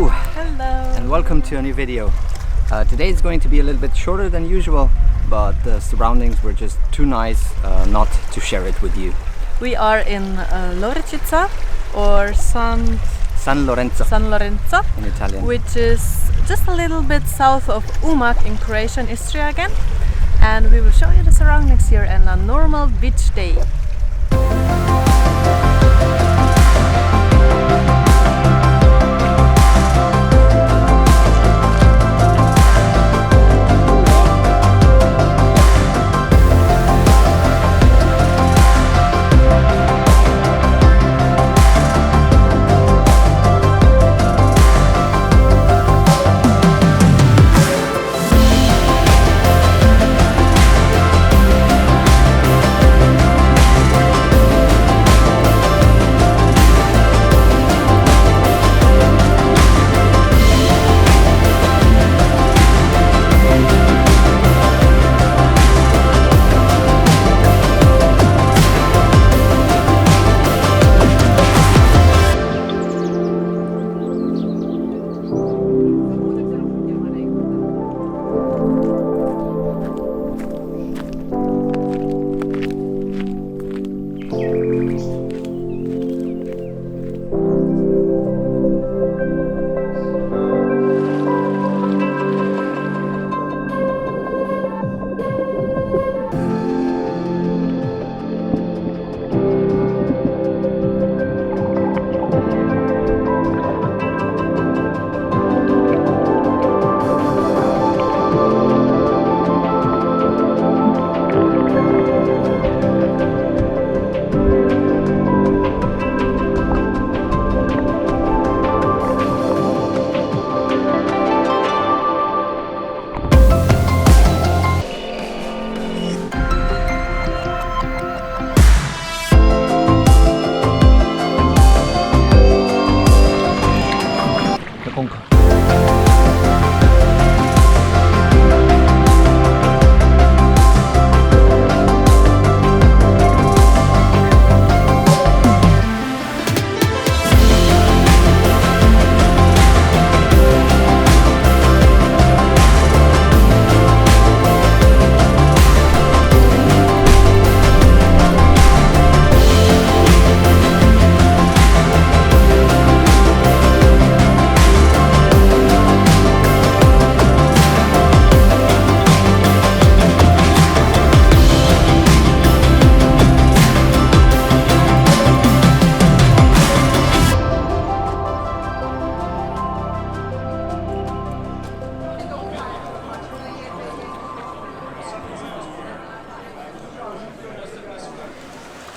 Hello! Hello! And welcome to a new video. Today is going to be a little bit shorter than usual, but the surroundings were just too nice not to share it with you. We are in Lovrecica or San Lorenzo in Italian, which is just a little bit south of Umag in Croatia and Istria again. And we will show you the surroundings here and a normal beach day.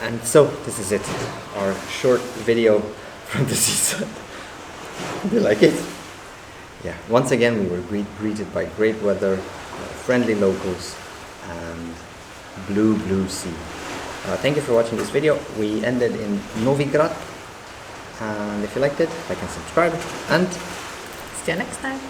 And so this is it, our short video from the seaside. Do you like it? Yeah, once again we were greeted by great weather, friendly locals and blue sea. Thank you for watching this video. We ended in Novigrad, and if you liked it, like and subscribe, and See you next time!